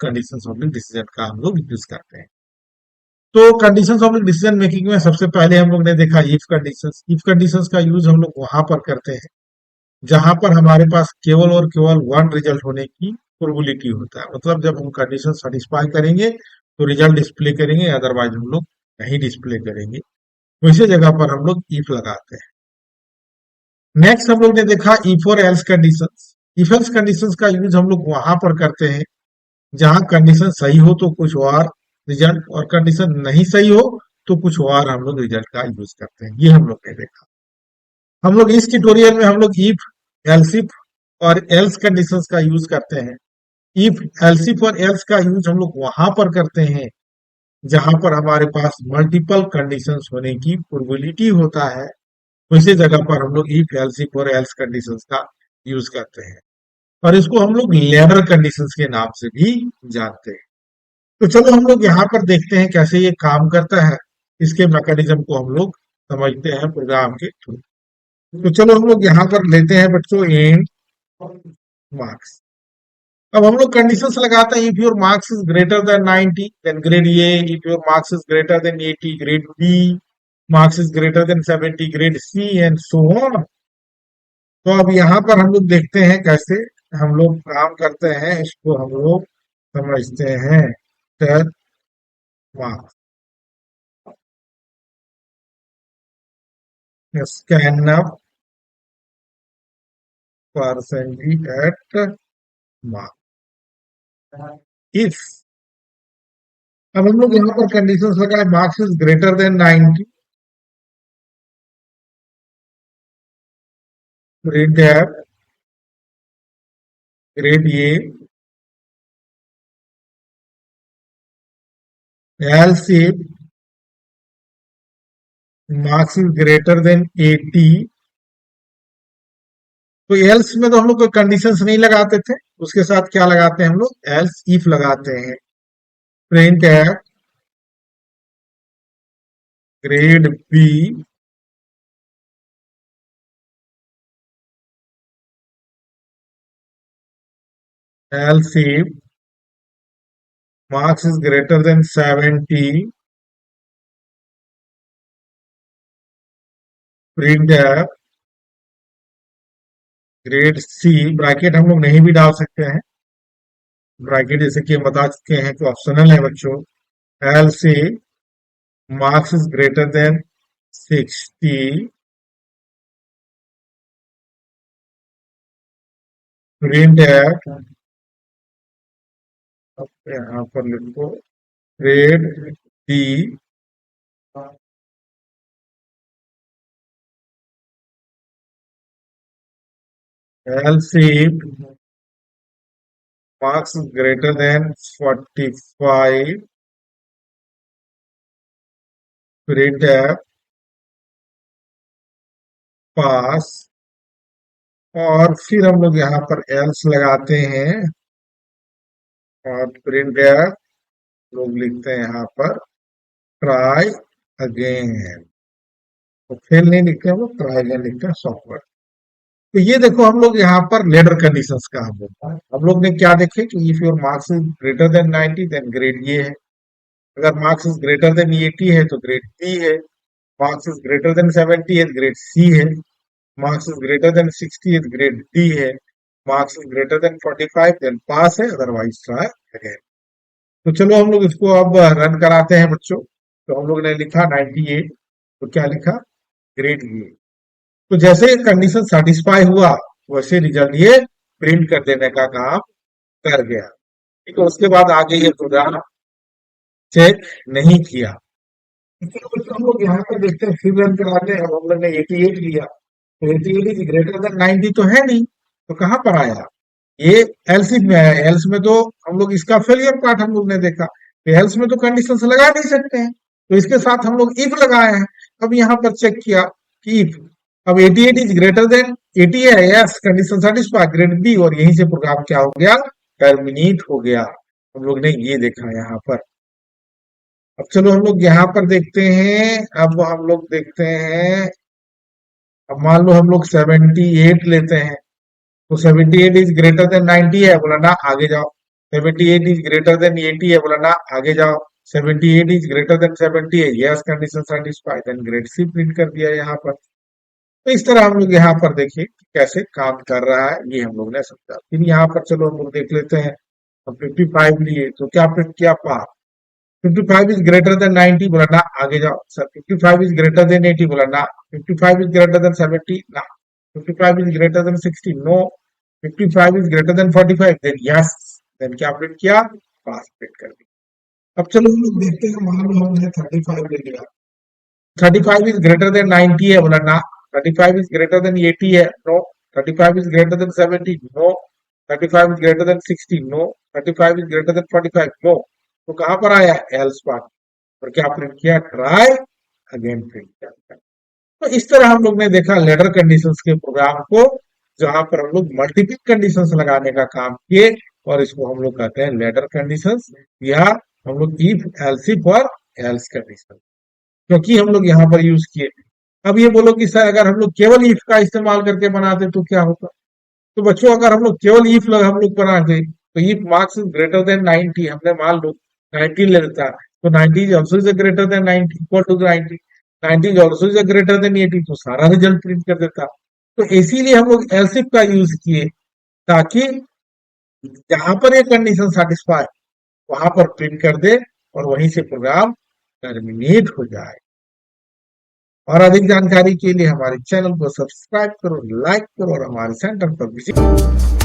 Conditions of decision का हम लोग यूज करते हैं। तो कंडीशंस ऑफ डिसीजन मेकिंग में सबसे पहले हम लोग ने देखा इफ कंडीशंस का यूज हम लोग वहां पर करते हैं जहां पर हमारे पास केवल और केवल वन रिजल्ट होने की प्रोबेबिलिटी होता है। मतलब जब हम कंडीशन सेटिस्फाई करेंगे तो रिजल्ट डिस्प्ले करेंगे, अदरवाइज हम लोग नहीं डिस्प्ले करेंगे। वैसे जगह पर हम लोग इफ लगाते हैं। नेक्स्ट हम लोग ने देखा इफ और else conditions. If else conditions का यूज हम लोग वहां पर करते हैं जहां कंडीशन सही हो तो कुछ और रिजल्ट, और कंडीशन नहीं सही हो तो कुछ और हम लोग रिजल्ट का यूज करते हैं। ये हम लोग ने देखा। हम लोग इस ट्यूटोरियल में हम लोग इफ, एल्स इफ और एल्स कंडीशंस का यूज करते हैं। इफ, एल्स इफ और एल्स का यूज हम लोग वहां पर करते हैं जहां पर हमारे पास मल्टीपल कंडीशंस होने की प्रोबेबिलिटी होता है। उसी जगह पर हम लोग इफ, एल्स इफ और एल्स कंडीशंस का यूज करते हैं, और इसको हम लोग लैडर कंडीशंस के नाम से भी जानते हैं। तो चलो हम लोग यहाँ पर देखते हैं कैसे ये काम करता है। इसके मैकेनिज्म को हम लोग समझते हैं प्रोग्राम के थ्रू। तो चलो हम लोग यहाँ पर लेते हैं बच्चों इंट मार्क्स। अब हम लोग कंडीशंस लगाते हैं। If your marks is greater than 90 then grade A, if your marks is greater than 80 grade B, marks is greater than 70 grade C and so on. तो अब यहाँ पर हम लोग देखते हैं कैसे हम लोग काम करते हैं, इसको हम लोग समझते हैं। Test marks scan up percentage at marks if. अब हम लोग यहाँ पर कंडीशंस लगाए, marks is greater than 90, grade F, grade A, else if marks is greater than 80। तो एल्स में तो हम लोग कोई कंडीशंस नहीं लगाते थे, उसके साथ क्या लगाते हैं हम लोग, एल्स इफ लगाते हैं। Print F grade B else if marks is greater than 70, print F grade C. Bracket हम लोग नहीं भी डाल सकते हैं, ब्रैकेट जैसे कि हम बता चुके हैं कि ऑप्शनल है बच्चों। Else if marks is greater than 60, print F, यहाँ पर लिखो grade D, else if marks is greater than 45, print f पास। और फिर हम लोग यहाँ पर एल्स लगाते हैं और प्रिंट एफ लोग लिखते हैं यहाँ पर ट्राई अगेन। तो फेल नहीं लिखते हम लोग, ट्राई अगेन लिखते हैं सॉफ्टवेयर। तो ये देखो हम लोग यहाँ पर लेडर कंडीशंस का हम लोग ने क्या देखे कि if your marks is greater than 90 then grade ये है, अगर मार्क्स इज ग्रेटर देन 80 है तो ग्रेड बी है, मार्क्स इज ग्रेटर देन 70 है ग्रेड सी है, मार्क्स इज ग्रेटर देन 60 है ग्रेड डी है, marks is greater than 45 then pass है, अदरवाइज ट्राई अगेन। तो चलो हम लोग इसको अब रन कराते हैं बच्चों। तो हम लोग ने लिखा 98, तो क्या लिखा, ग्रेड ए। तो जैसे कंडीशन सेटिस्फाई हुआ वैसे रिजल्ट ये प्रिंट कर देने का काम कर गया। ठीक है, उसके बाद आगे ये प्रोग्राम चेक नहीं किया। तो हम लोग यहाँ पर देखते हैं, फिर रन कराते हैं। हम लोग ने 88 लिया, तो 88 इज ग्रेटर देन 90 तो है नहीं, तो कहाँ पर आया, ये एल्स में है। एल्स में तो हम लोग इसका फेलियर पार्ट हम लोग ने देखा, तो एल्स में तो कंडीशंस लगा नहीं सकते हैं, तो इसके साथ हम लोग इफ लगाए हैं। अब यहाँ पर चेक किया कि इफ, अब 88 इज ग्रेटर देन 80 है, yes condition satisfy, grade B, और यहीं से प्रोग्राम क्या हो गया, टर्मिनेट हो गया। हम लोग ने ये देखा यहाँ पर। अब चलो हम लोग यहाँ पर देखते हैं। अब हम लोग देखते हैं, अब मान लो हम लोग 78 लेते हैं, तो 78 इज ग्रेटर देन 90 है, बोला ना आगे जाओ। 78 इज ग्रेटर देन 80 है, बोला ना आगे जाओ। 78 इज ग्रेटर देन 70 है, yes condition satisfy, then grade C print कर दिया यहाँ पर। तो इस तरह हम लोग यहाँ पर देखिए कि कैसे काम कर रहा है, ये हम लोग ने समझा। फिर यहाँ पर चलो हम लोग देख लेते हैं। अब 55 लिए तो क्या प्रिंट किया, पास। 55 इज ग्रेटर देन 90, बोला ना आगे जाओ सर। 55 इज ग्रेटर देन 80, बोला ना। 55 इज ग्रेटर देन 70, ना। 55 is greater than 60, no. 55 is greater than 45, then yes. देन क्या प्रिंट किया, पास प्रिंट कर दिया। अब चलो हम लोग देखते हैं, मान लो हमने 35 ले लिया। 35 is greater than 90 है, बोला ना। 35 is greater than 80 है, no. 35 is greater than 70, no. 35 is greater than 60, no. 35 is greater than 45, no. तो कहां पर आया, एल्स पार्ट। और क्या प्रिंट किया, ट्राई अगेन प्रिंट किया। तो इस तरह हम लोग ने देखा लेडर कंडीशंस के प्रोग्राम को, जहां पर हम लोग मल्टीपल कंडीशंस लगाने का काम किए, और इसको हम लोग कहते हैं लेडर कंडीशंस, या हम लोग इफ एल्स इफ और एल्स कंडीशन, क्योंकि हम लोग यहाँ पर यूज किए। अब ये बोलो कि सर अगर हम लोग केवल इफ का इस्तेमाल करके बनाते तो क्या होता। तो बच्चों अगर हम लोग केवल इफ हम लोग बनाते, तो if marks is greater than 90, हमने मान लो 90 ले लेता, तो 90 is also is greater than 90, equal to 90। 90 is also is greater than 80, तो सारा रिजल्ट प्रिंट कर देता। तो इसीलिए हम लोग एल्स इफ का यूज किए, ताकि जहां पर ये कंडीशन सेटिस्फाई, वहां पर प्रिंट कर दे, और वहीं से प्रोग्राम टर्मिनेट हो जाए। और अधिक जानकारी के लिए हमारे चैनल को सब्सक्राइब करो, लाइक करो, और हमारे सेंटर पर विजिट